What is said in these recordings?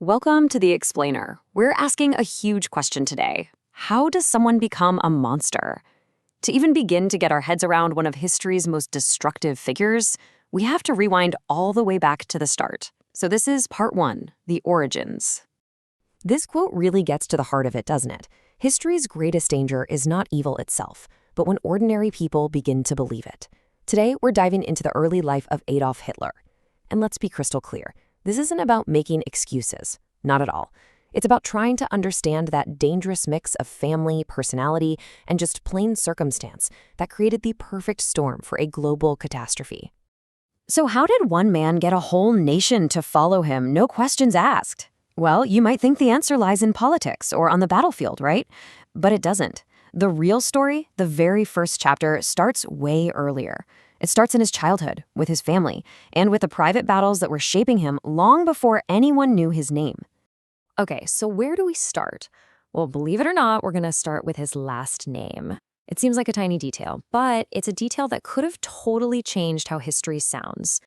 Welcome to The Explainer. We're asking a huge question today. How does someone become a monster? To even begin to get our heads around one of history's most destructive figures, we have to rewind all the way back to the start. So this is part one, the origins. This quote really gets to the heart of it, doesn't it? History's greatest danger is not evil itself, but when ordinary people begin to believe it. Today, we're diving into the early life of Adolf Hitler. And let's be crystal clear. This isn't about making excuses. Not at all. It's about trying to understand that dangerous mix of family, personality, and just plain circumstance that created the perfect storm for a global catastrophe. So how did one man get a whole nation to follow him, no questions asked? Well, you might think the answer lies in politics or on the battlefield, right? But it doesn't. The real story, the very first chapter, starts way earlier. It starts in his childhood, with his family, and with the private battles that were shaping him long before anyone knew his name. Okay, so where do we start? Well, believe it or not, we're going to start with his last name. It seems like a tiny detail, but it's a detail that could have totally changed how history sounds.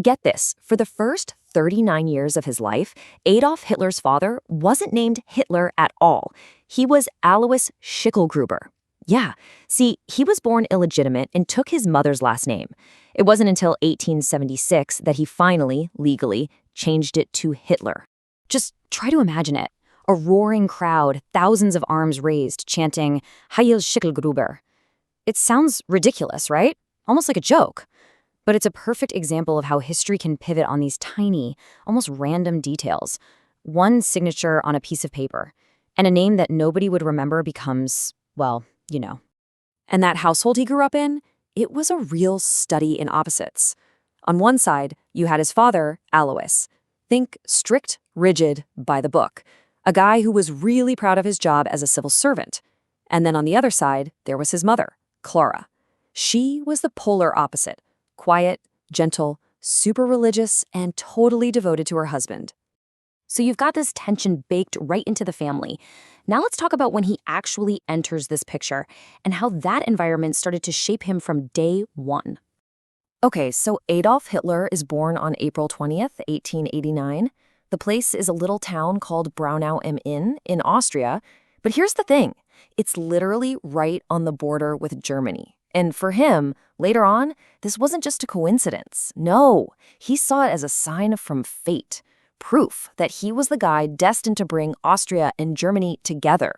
Get this, for the first 39 years of his life, Adolf Hitler's father wasn't named Hitler at all. He was Alois Schicklgruber. Yeah, see, he was born illegitimate and took his mother's last name. It wasn't until 1876 that he finally, legally, changed it to Hitler. Just try to imagine it. A roaring crowd, thousands of arms raised, chanting, Heil Schicklgruber. It sounds ridiculous, right? Almost like a joke. But it's a perfect example of how history can pivot on these tiny, almost random details. One signature on a piece of paper, and a name that nobody would remember becomes, well, you know. And that household he grew up in, it was a real study in opposites. On one side, you had his father, Alois. Think strict, rigid, by the book. A guy who was really proud of his job as a civil servant. And then on the other side, there was his mother, Clara. She was the polar opposite. Quiet, gentle, super religious, and totally devoted to her husband. So you've got this tension baked right into the family. Now let's talk about when he actually enters this picture and how that environment started to shape him from day one. Okay, so Adolf Hitler is born on April 20th, 1889. The place is a little town called Braunau am Inn in Austria. But here's the thing. It's literally right on the border with Germany. And for him, later on, this wasn't just a coincidence. No, he saw it as a sign from fate. Proof that he was the guy destined to bring Austria and Germany together.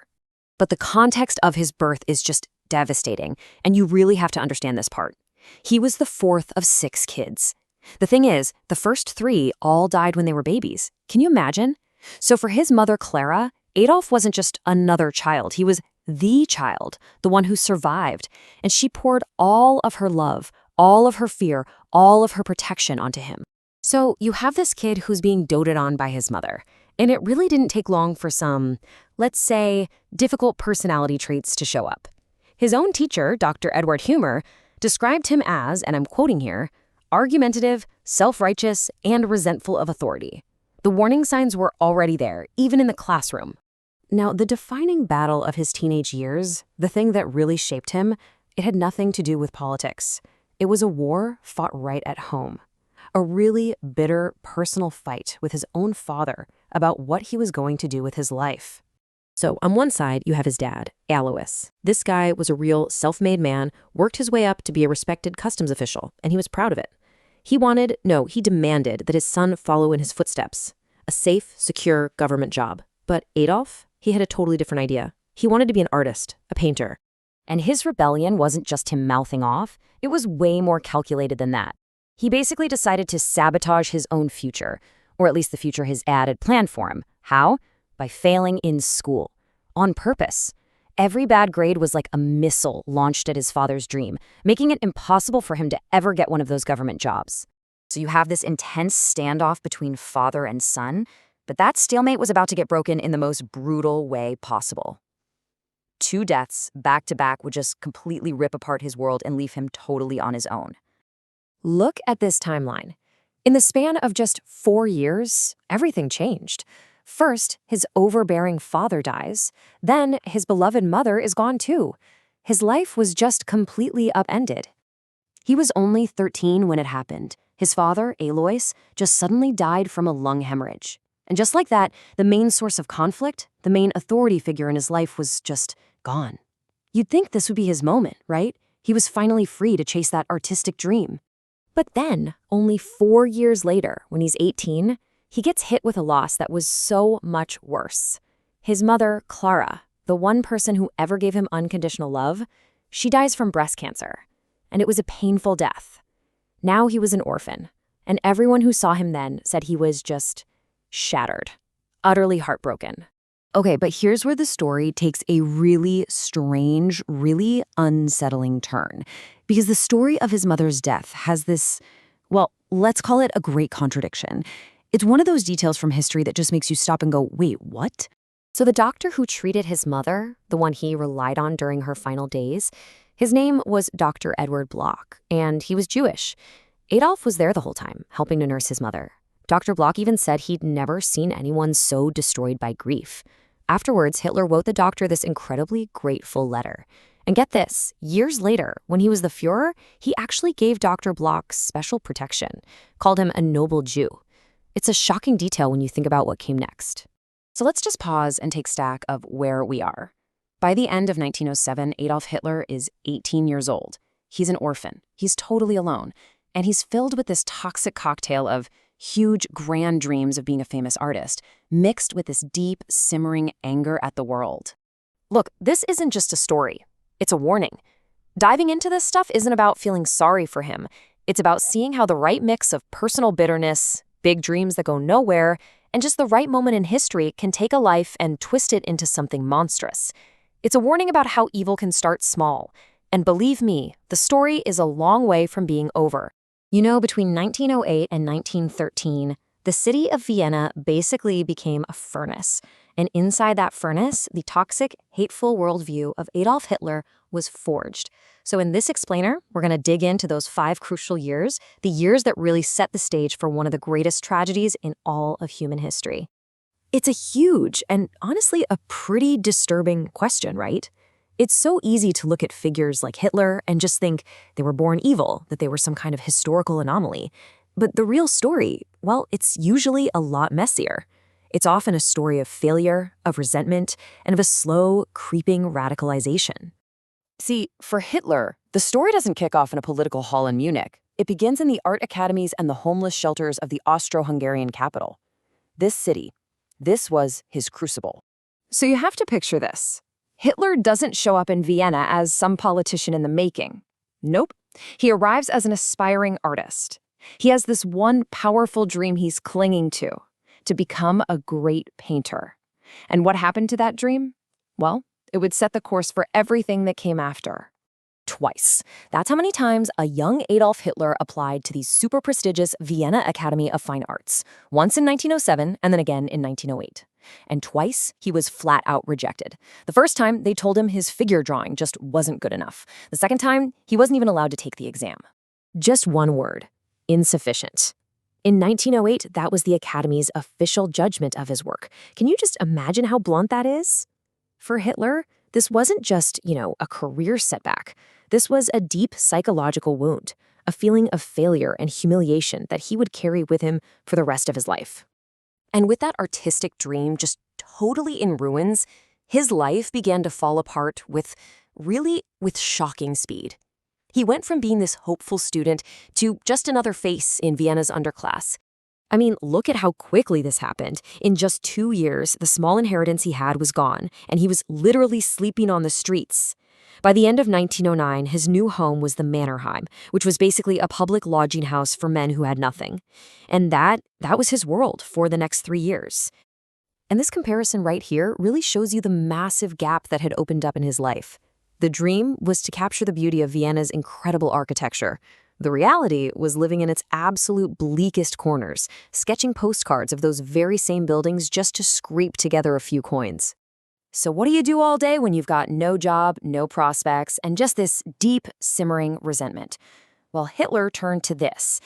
But the context of his birth is just devastating, and you really have to understand this part. He was the fourth of 6 kids. The thing is, the first 3 all died when they were babies. Can you imagine? So for his mother, Clara, Adolf wasn't just another child. He was the child, the one who survived. And she poured all of her love, all of her fear, all of her protection onto him. So you have this kid who's being doted on by his mother. And it really didn't take long for some, let's say, difficult personality traits to show up. His own teacher, Dr. Edward Humer, described him as, and I'm quoting here, argumentative, self-righteous, and resentful of authority. The warning signs were already there, even in the classroom. Now, the defining battle of his teenage years, the thing that really shaped him, it had nothing to do with politics. It was a war fought right at home. A really bitter, personal fight with his own father about what he was going to do with his life. So on one side, you have his dad, Alois. This guy was a real self-made man, worked his way up to be a respected customs official, and he was proud of it. He demanded that his son follow in his footsteps, a safe, secure government job. But Adolf, he had a totally different idea. He wanted to be an artist, a painter. And his rebellion wasn't just him mouthing off, it was way more calculated than that. He basically decided to sabotage his own future, or at least the future his dad had planned for him. How? By failing in school. On purpose. Every bad grade was like a missile launched at his father's dream, making it impossible for him to ever get one of those government jobs. So you have this intense standoff between father and son, but that stalemate was about to get broken in the most brutal way possible. 2 deaths, back to back, would just completely rip apart his world and leave him totally on his own. Look at this timeline. In the span of just 4 years, everything changed. First, his overbearing father dies. Then, his beloved mother is gone too. His life was just completely upended. He was only 13 when it happened. His father, Alois, just suddenly died from a lung hemorrhage. And just like that, the main source of conflict, the main authority figure in his life was just gone. You'd think this would be his moment, right? He was finally free to chase that artistic dream. But then, only 4 years later, when he's 18, he gets hit with a loss that was so much worse. His mother, Clara, the one person who ever gave him unconditional love, she dies from breast cancer. And it was a painful death. Now he was an orphan, and everyone who saw him then said he was just shattered, utterly heartbroken. Okay, but here's where the story takes a really strange, really unsettling turn. Because the story of his mother's death has this, well, let's call it a great contradiction. It's one of those details from history that just makes you stop and go, wait, what? So the doctor who treated his mother, the one he relied on during her final days, his name was Dr. Edward Block, and he was Jewish. Adolf was there the whole time, helping to nurse his mother. Dr. Block even said he'd never seen anyone so destroyed by grief. Afterwards, Hitler wrote the doctor this incredibly grateful letter. And get this, years later, when he was the Führer, he actually gave Dr. Block special protection, called him a noble Jew. It's a shocking detail when you think about what came next. So let's just pause and take stock of where we are. By the end of 1907, Adolf Hitler is 18 years old. He's an orphan. He's totally alone. And he's filled with this toxic cocktail of huge, grand dreams of being a famous artist, mixed with this deep, simmering anger at the world. Look, this isn't just a story. It's a warning. Diving into this stuff isn't about feeling sorry for him. It's about seeing how the right mix of personal bitterness, big dreams that go nowhere, and just the right moment in history can take a life and twist it into something monstrous. It's a warning about how evil can start small. And believe me, the story is a long way from being over. You know, between 1908 and 1913, the city of Vienna basically became a furnace. And inside that furnace, the toxic, hateful worldview of Adolf Hitler was forged. So in this explainer, we're going to dig into those 5 crucial years, the years that really set the stage for one of the greatest tragedies in all of human history. It's a huge and honestly a pretty disturbing question, right? It's so easy to look at figures like Hitler and just think they were born evil, that they were some kind of historical anomaly. But the real story, well, it's usually a lot messier. It's often a story of failure, of resentment, and of a slow, creeping radicalization. See, for Hitler, the story doesn't kick off in a political hall in Munich. It begins in the art academies and the homeless shelters of the Austro-Hungarian capital. This city, this was his crucible. So you have to picture this. Hitler doesn't show up in Vienna as some politician in the making. Nope. He arrives as an aspiring artist. He has this one powerful dream he's clinging to become a great painter. And what happened to that dream? Well, it would set the course for everything that came after. Twice. That's how many times a young Adolf Hitler applied to the super prestigious Vienna Academy of Fine Arts. Once in 1907 and then again in 1908. And twice, he was flat out rejected. The first time, they told him his figure drawing just wasn't good enough. The second time, he wasn't even allowed to take the exam. Just one word: insufficient. In 1908, that was the Academy's official judgment of his work. Can you just imagine how blunt that is? For Hitler, this wasn't just, a career setback. This was a deep psychological wound, a feeling of failure and humiliation that he would carry with him for the rest of his life. And with that artistic dream just totally in ruins, his life began to fall apart with shocking speed. He went from being this hopeful student to just another face in Vienna's underclass. I mean, look at how quickly this happened. In just 2 years, the small inheritance he had was gone, and he was literally sleeping on the streets. By the end of 1909, his new home was the Mannerheim, which was basically a public lodging house for men who had nothing. And that was his world for the next 3 years. And this comparison right here really shows you the massive gap that had opened up in his life. The dream was to capture the beauty of Vienna's incredible architecture. The reality was living in its absolute bleakest corners, sketching postcards of those very same buildings just to scrape together a few coins. So what do you do all day when you've got no job, no prospects, and just this deep, simmering resentment? Well, Hitler turned to this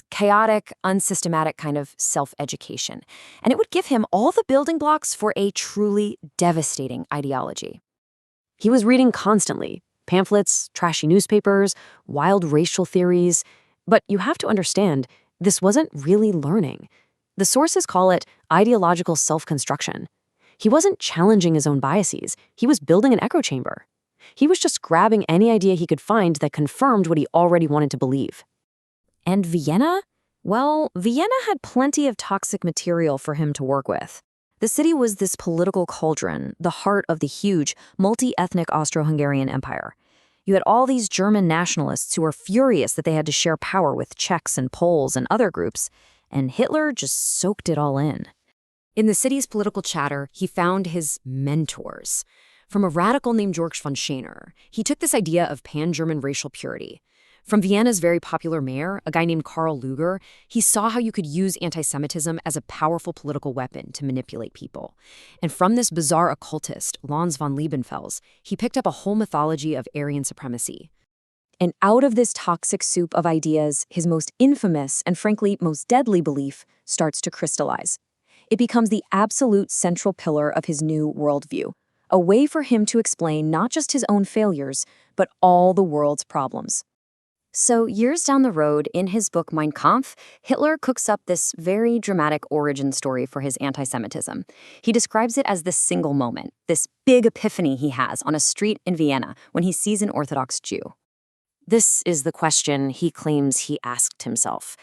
chaotic, unsystematic kind of self-education. And it would give him all the building blocks for a truly devastating ideology. He was reading constantly, pamphlets, trashy newspapers, wild racial theories. But you have to understand, this wasn't really learning. The sources call it ideological self-construction. He wasn't challenging his own biases. He was building an echo chamber. He was just grabbing any idea he could find that confirmed what he already wanted to believe. And Vienna? Well, Vienna had plenty of toxic material for him to work with. The city was this political cauldron, the heart of the huge, multi-ethnic Austro-Hungarian Empire. You had all these German nationalists who were furious that they had to share power with Czechs and Poles and other groups, and Hitler just soaked it all in. In the city's political chatter, he found his mentors. From a radical named Georg von Schoner, he took this idea of pan-German racial purity. From Vienna's very popular mayor, a guy named Karl Lueger, he saw how you could use anti-Semitism as a powerful political weapon to manipulate people. And from this bizarre occultist, Lons von Liebenfels, he picked up a whole mythology of Aryan supremacy. And out of this toxic soup of ideas, his most infamous and frankly most deadly belief starts to crystallize. It becomes the absolute central pillar of his new worldview, a way for him to explain not just his own failures, but all the world's problems. So years down the road, in his book Mein Kampf, Hitler cooks up this very dramatic origin story for his anti-Semitism. He describes it as this single moment, this big epiphany he has on a street in Vienna when he sees an Orthodox Jew. This is the question he claims he asked himself.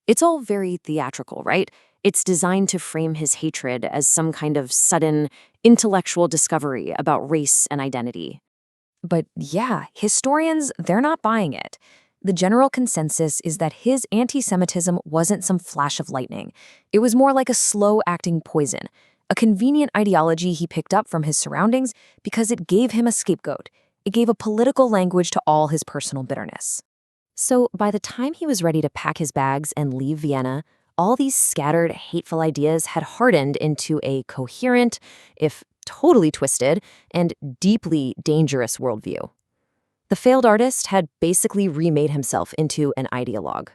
It's all very theatrical, right? It's designed to frame his hatred as some kind of sudden, intellectual discovery about race and identity. But yeah, historians, they're not buying it. The general consensus is that his anti-Semitism wasn't some flash of lightning. It was more like a slow-acting poison, a convenient ideology he picked up from his surroundings because it gave him a scapegoat. It gave a political language to all his personal bitterness. So by the time he was ready to pack his bags and leave Vienna, all these scattered, hateful ideas had hardened into a coherent, if totally twisted, and deeply dangerous worldview. The failed artist had basically remade himself into an ideologue.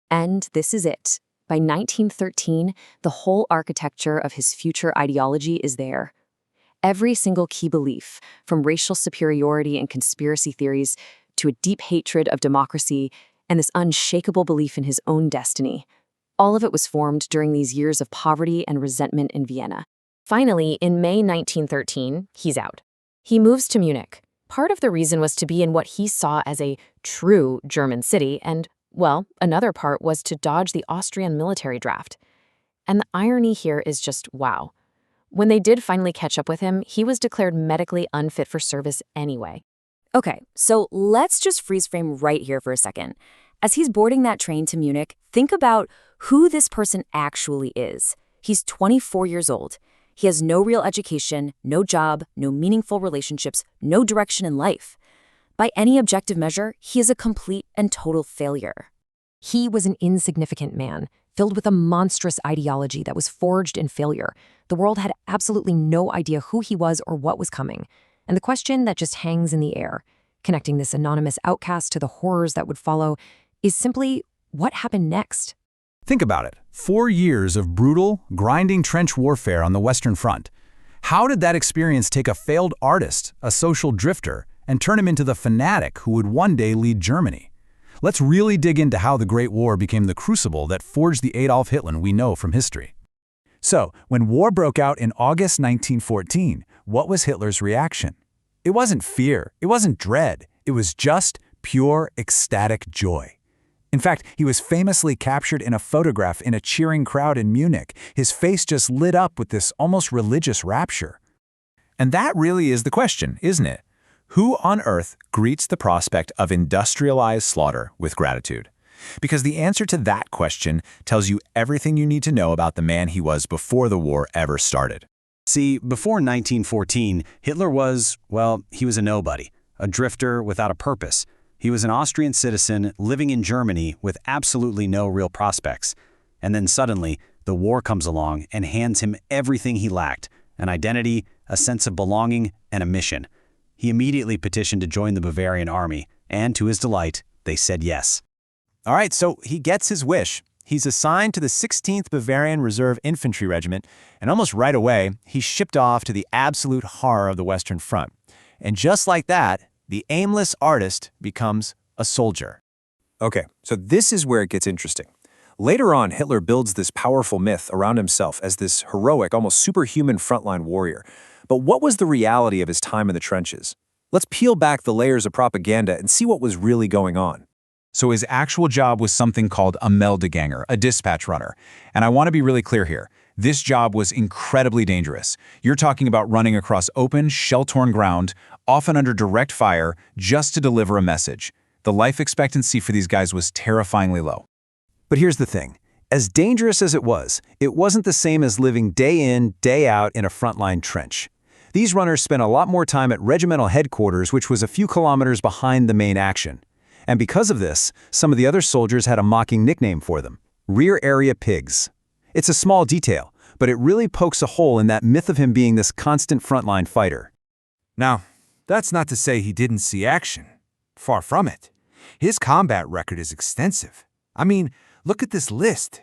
And this is it. By 1913, the whole architecture of his future ideology is there. Every single key belief, from racial superiority and conspiracy theories to a deep hatred of democracy and this unshakable belief in his own destiny, all of it was formed during these years of poverty and resentment in Vienna. Finally, in May 1913, he's out. He moves to Munich. Part of the reason was to be in what he saw as a true German city, and, well, another part was to dodge the Austrian military draft. And the irony here is just wow. When they did finally catch up with him, he was declared medically unfit for service anyway. Okay, so let's just freeze frame right here for a second. As he's boarding that train to Munich, think about who this person actually is. He's 24 years old. He has no real education, no job, no meaningful relationships, no direction in life. By any objective measure, he is a complete and total failure. He was an insignificant man, filled with a monstrous ideology that was forged in failure. The world had absolutely no idea who he was or what was coming. And the question that just hangs in the air, connecting this anonymous outcast to the horrors that would follow, is simply, what happened next? Think about it. 4 years of brutal, grinding trench warfare on the Western Front. How did that experience take a failed artist, a social drifter, and turn him into the fanatic who would one day lead Germany? Let's really dig into how the Great War became the crucible that forged the Adolf Hitler we know from history. So, when war broke out in August 1914, what was Hitler's reaction? It wasn't fear, it wasn't dread, it was just pure, ecstatic joy. In fact, he was famously captured in a photograph in a cheering crowd in Munich. His face just lit up with this almost religious rapture. And that really is the question, isn't it? Who on earth greets the prospect of industrialized slaughter with gratitude? Because the answer to that question tells you everything you need to know about the man he was before the war ever started. See, before 1914, Hitler was, well, he was a nobody, a drifter without a purpose. He was an Austrian citizen living in Germany with absolutely no real prospects. And then suddenly, the war comes along and hands him everything he lacked, an identity, a sense of belonging, and a mission. He immediately petitioned to join the Bavarian army, and to his delight, they said yes. All right, so he gets his wish. He's assigned to the 16th Bavarian Reserve Infantry Regiment, and almost right away, he's shipped off to the absolute horror of the Western Front. And just like that, the aimless artist becomes a soldier. Okay, so this is where it gets interesting. Later on, Hitler builds this powerful myth around himself as this heroic, almost superhuman frontline warrior. But what was the reality of his time in the trenches? Let's peel back the layers of propaganda and see what was really going on. So his actual job was something called a Meldeganger, a dispatch runner. And I want to be really clear here. This job was incredibly dangerous. You're talking about running across open, shell-torn ground, often under direct fire, just to deliver a message. The life expectancy for these guys was terrifyingly low. But here's the thing. As dangerous as it wasn't the same as living day in, day out in a frontline trench. These runners spent a lot more time at regimental headquarters, which was a few kilometers behind the main action. And because of this, some of the other soldiers had a mocking nickname for them: rear area pigs. It's a small detail, but it really pokes a hole in that myth of him being this constant frontline fighter. Now, that's not to say he didn't see action. Far from it. His combat record is extensive. I mean, look at this list.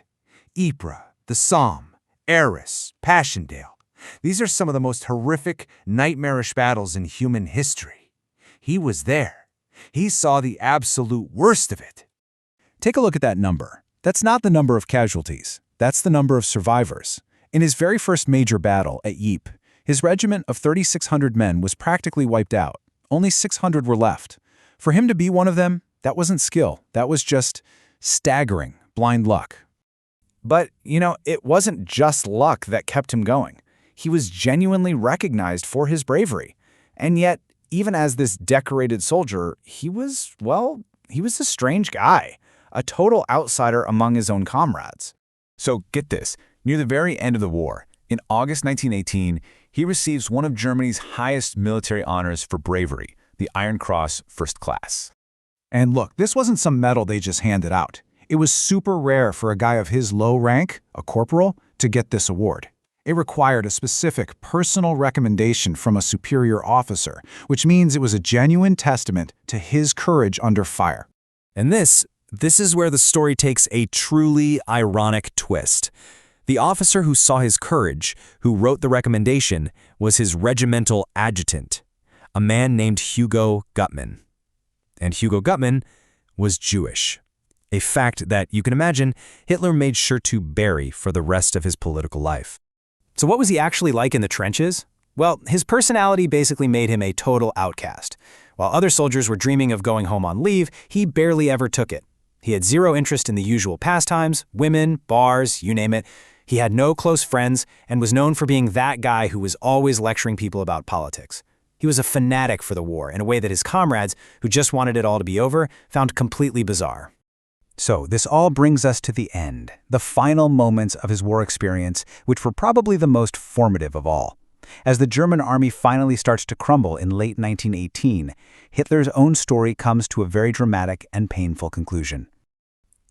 Ypres, the Somme, Arras, Passchendaele. These are some of the most horrific, nightmarish battles in human history. He was there. He saw the absolute worst of it. Take a look at that number. That's not the number of casualties. That's the number of survivors. In his very first major battle at Ypres, his regiment of 3,600 men was practically wiped out. Only 600 were left. For him to be one of them, that wasn't skill. That was just staggering, blind luck. But, it wasn't just luck that kept him going. He was genuinely recognized for his bravery. And yet, even as this decorated soldier, he was a strange guy, a total outsider among his own comrades. So get this, near the very end of the war, in August 1918, he receives one of Germany's highest military honors for bravery, the Iron Cross First Class. And look, this wasn't some medal they just handed out. It was super rare for a guy of his low rank, a corporal, to get this award. It required a specific personal recommendation from a superior officer, which means it was a genuine testament to his courage under fire. And this is where the story takes a truly ironic twist. The officer who saw his courage, who wrote the recommendation, was his regimental adjutant, a man named Hugo Gutmann. And Hugo Gutmann was Jewish, a fact that, you can imagine, Hitler made sure to bury for the rest of his political life. So what was he actually like in the trenches? Well, his personality basically made him a total outcast. While other soldiers were dreaming of going home on leave, he barely ever took it. He had zero interest in the usual pastimes, women, bars, you name it. He had no close friends and was known for being that guy who was always lecturing people about politics. He was a fanatic for the war in a way that his comrades, who just wanted it all to be over, found completely bizarre. So this all brings us to the end, the final moments of his war experience, which were probably the most formative of all. As the German army finally starts to crumble in late 1918, Hitler's own story comes to a very dramatic and painful conclusion.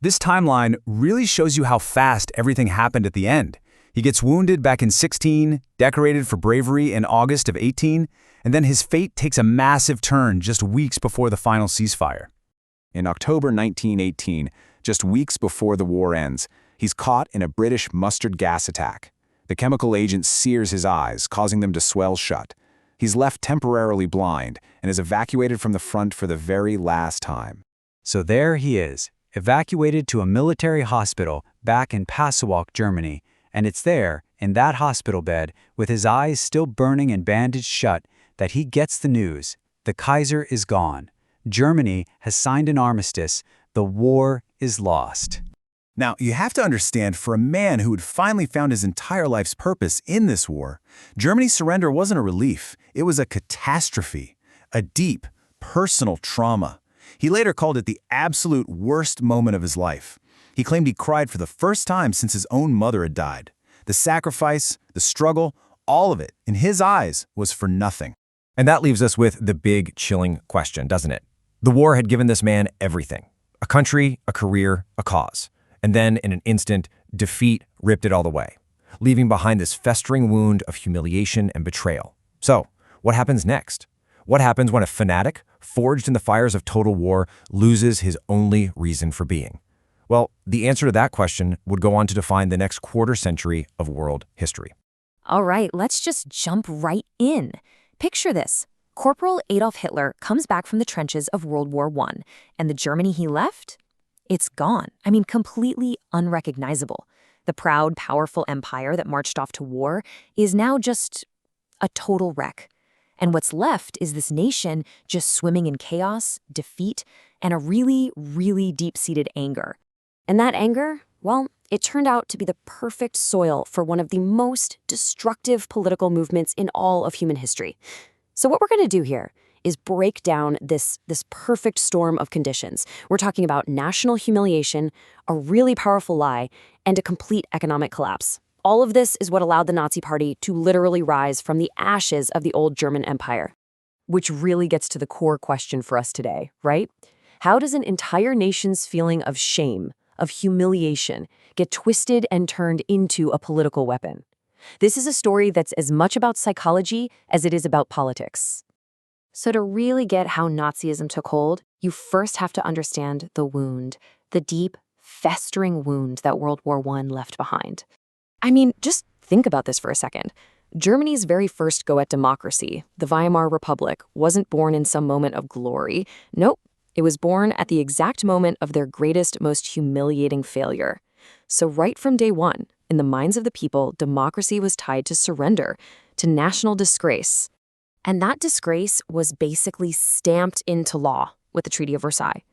This timeline really shows you how fast everything happened at the end. He gets wounded back in 16, decorated for bravery in August of 18, and then his fate takes a massive turn just weeks before the final ceasefire. In October 1918, just weeks before the war ends, he's caught in a British mustard gas attack. The chemical agent sears his eyes, causing them to swell shut. He's left temporarily blind and is evacuated from the front for the very last time. So there he is, evacuated to a military hospital back in Passewalk, Germany, and it's there, in that hospital bed, with his eyes still burning and bandaged shut, that he gets the news. The Kaiser is gone. Germany has signed an armistice. The war is lost. Now, you have to understand, for a man who had finally found his entire life's purpose in this war, Germany's surrender wasn't a relief. It was a catastrophe, a deep, personal trauma. He later called it the absolute worst moment of his life. He claimed he cried for the first time since his own mother had died. The sacrifice, the struggle, all of it, in his eyes, was for nothing. And that leaves us with the big, chilling question, doesn't it? The war had given this man everything. A country, a career, a cause. And then, in an instant, defeat ripped it all away, leaving behind this festering wound of humiliation and betrayal. So, what happens next? What happens when a fanatic, forged in the fires of total war, loses his only reason for being? Well, the answer to that question would go on to define the next quarter century of world history. All right, let's just jump right in. Picture this. Corporal Adolf Hitler comes back from the trenches of World War I, and the Germany he left? It's gone. I mean, completely unrecognizable. The proud, powerful empire that marched off to war is now just a total wreck. And what's left is this nation just swimming in chaos, defeat, and a really, really deep-seated anger. And that anger, well, it turned out to be the perfect soil for one of the most destructive political movements in all of human history. So what we're going to do here is break down this perfect storm of conditions. We're talking about national humiliation, a really powerful lie, and a complete economic collapse. All of this is what allowed the Nazi Party to literally rise from the ashes of the old German Empire. Which really gets to the core question for us today, right? How does an entire nation's feeling of shame, of humiliation, get twisted and turned into a political weapon? This is a story that's as much about psychology as it is about politics. So to really get how Nazism took hold, you first have to understand the wound, the deep, festering wound that World War I left behind. I mean, just think about this for a second. Germany's very first go at democracy, the Weimar Republic, wasn't born in some moment of glory. Nope, it was born at the exact moment of their greatest, most humiliating failure. So right from day one, in the minds of the people, democracy was tied to surrender, to national disgrace. And that disgrace was basically stamped into law with the Treaty of Versailles.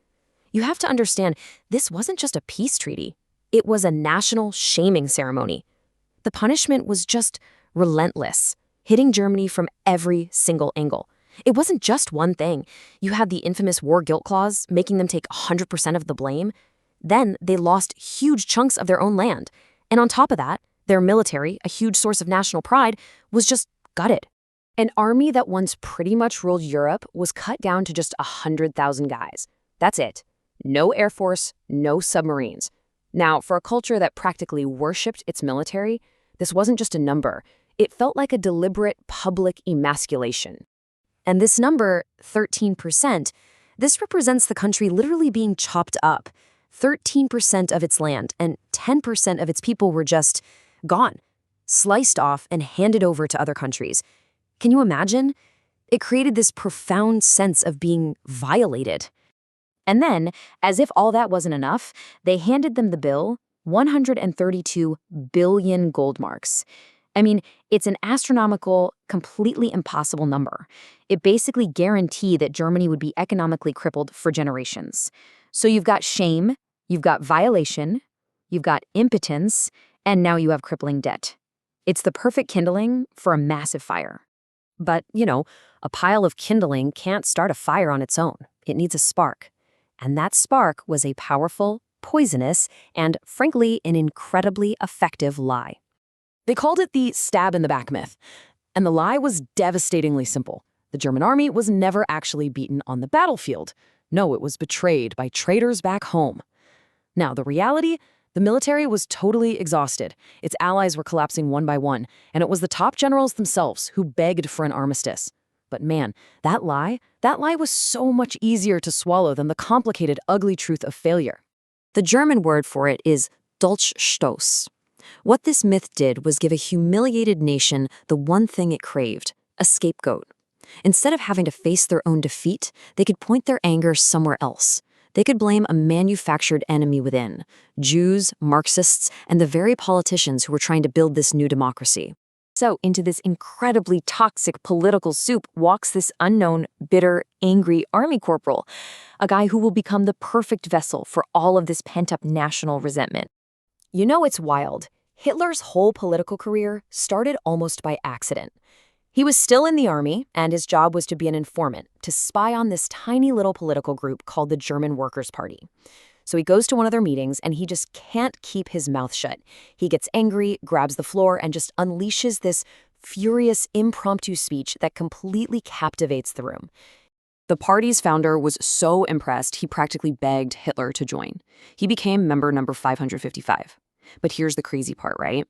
You have to understand, this wasn't just a peace treaty. It was a national shaming ceremony. The punishment was just relentless, hitting Germany from every single angle. It wasn't just one thing. You had the infamous war guilt clause, making them take 100% of the blame. Then they lost huge chunks of their own land. And on top of that, their military, a huge source of national pride, was just gutted. An army that once pretty much ruled Europe was cut down to just 100,000 guys. That's it. No air force, no submarines. Now, for a culture that practically worshipped its military, this wasn't just a number. It felt like a deliberate public emasculation. And this number, 13%, this represents the country literally being chopped up. 13% of its land and 10% of its people were just gone, sliced off and handed over to other countries. Can you imagine? It created this profound sense of being violated. And then, as if all that wasn't enough, they handed them the bill, 132 billion gold marks. I mean, it's an astronomical, completely impossible number. It basically guaranteed that Germany would be economically crippled for generations. So you've got shame, you've got violation, you've got impotence, and now you have crippling debt. It's the perfect kindling for a massive fire. But, a pile of kindling can't start a fire on its own. It needs a spark. And that spark was a powerful, poisonous, and, frankly, an incredibly effective lie. They called it the stab-in-the-back myth. And the lie was devastatingly simple. The German army was never actually beaten on the battlefield. No, it was betrayed by traitors back home. Now, the reality? The military was totally exhausted. Its allies were collapsing one by one, and it was the top generals themselves who begged for an armistice. But man, that lie was so much easier to swallow than the complicated, ugly truth of failure. The German word for it is Dolchstoß. What this myth did was give a humiliated nation the one thing it craved, a scapegoat. Instead of having to face their own defeat, they could point their anger somewhere else. They could blame a manufactured enemy within, Jews, Marxists, and the very politicians who were trying to build this new democracy. So into this incredibly toxic political soup walks this unknown, bitter, angry army corporal, a guy who will become the perfect vessel for all of this pent-up national resentment. It's wild. Hitler's whole political career started almost by accident. He was still in the army, and his job was to be an informant, to spy on this tiny little political group called the German Workers' Party. So he goes to one of their meetings, and he just can't keep his mouth shut. He gets angry, grabs the floor, and just unleashes this furious, impromptu speech that completely captivates the room. The party's founder was so impressed, he practically begged Hitler to join. He became member number 555. But here's the crazy part, right?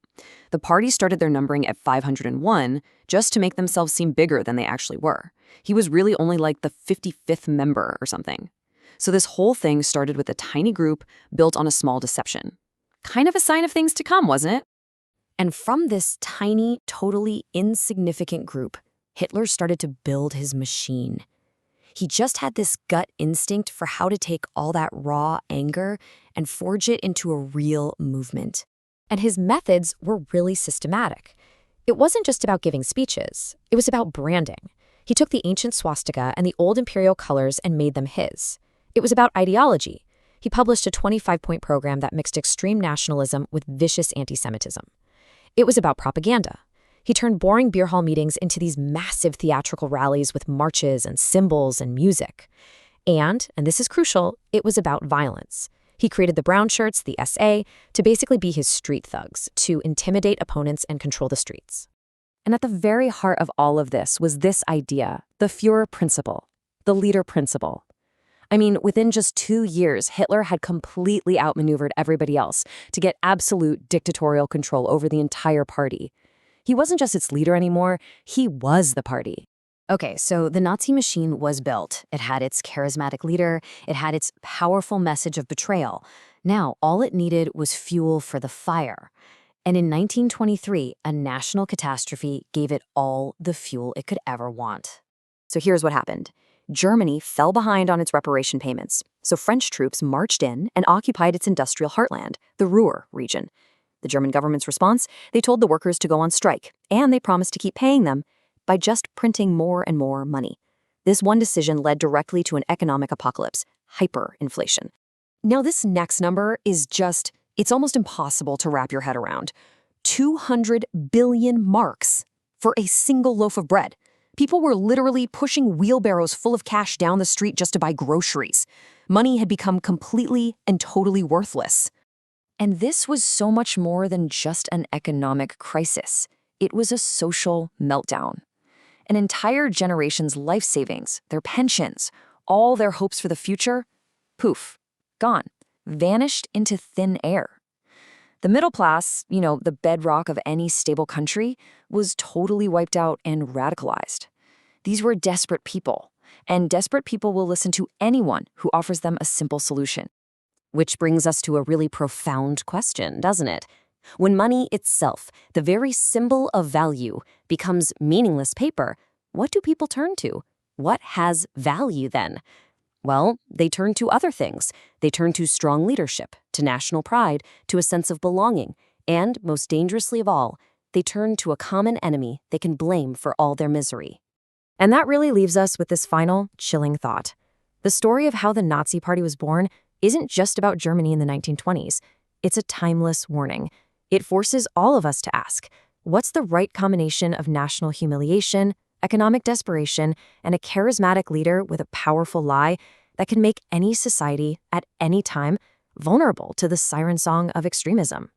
The party started their numbering at 501 just to make themselves seem bigger than they actually were. He was really only like the 55th member or something. So this whole thing started with a tiny group built on a small deception. Kind of a sign of things to come, wasn't it? And from this tiny, totally insignificant group, Hitler started to build his machine. He just had this gut instinct for how to take all that raw anger and forge it into a real movement. And his methods were really systematic. It wasn't just about giving speeches. It was about branding. He took the ancient swastika and the old imperial colors and made them his. It was about ideology. He published a 25-point program that mixed extreme nationalism with vicious anti-Semitism. It was about propaganda. He turned boring beer hall meetings into these massive theatrical rallies with marches and symbols and music. And this is crucial, it was about violence. He created the brown shirts, the SA, to basically be his street thugs, to intimidate opponents and control the streets. And at the very heart of all of this was this idea, the Führer principle, the leader principle. I mean, within just 2 years, Hitler had completely outmaneuvered everybody else to get absolute dictatorial control over the entire party. He wasn't just its leader anymore, he was the party. Okay, so the Nazi machine was built. It had its charismatic leader, it had its powerful message of betrayal. Now, all it needed was fuel for the fire. And in 1923, a national catastrophe gave it all the fuel it could ever want. So here's what happened. Germany fell behind on its reparation payments, so French troops marched in and occupied its industrial heartland, the Ruhr region. The German government's response? They told the workers to go on strike, and they promised to keep paying them by just printing more and more money. This one decision led directly to an economic apocalypse, hyperinflation. Now this next number is it's almost impossible to wrap your head around. 200 billion marks for a single loaf of bread. People were literally pushing wheelbarrows full of cash down the street just to buy groceries. Money had become completely and totally worthless. And this was so much more than just an economic crisis. It was a social meltdown. An entire generation's life savings, their pensions, all their hopes for the future, poof, gone, vanished into thin air. The middle class, the bedrock of any stable country, was totally wiped out and radicalized. These were desperate people, and desperate people will listen to anyone who offers them a simple solution. Which brings us to a really profound question, doesn't it? When money itself, the very symbol of value, becomes meaningless paper, what do people turn to? What has value then? Well, they turn to other things. They turn to strong leadership, to national pride, to a sense of belonging, and, most dangerously of all, they turn to a common enemy they can blame for all their misery. And that really leaves us with this final, chilling thought. The story of how the Nazi Party was born isn't just about Germany in the 1920s. It's a timeless warning. It forces all of us to ask, what's the right combination of national humiliation, economic desperation, and a charismatic leader with a powerful lie that can make any society, at any time, vulnerable to the siren song of extremism?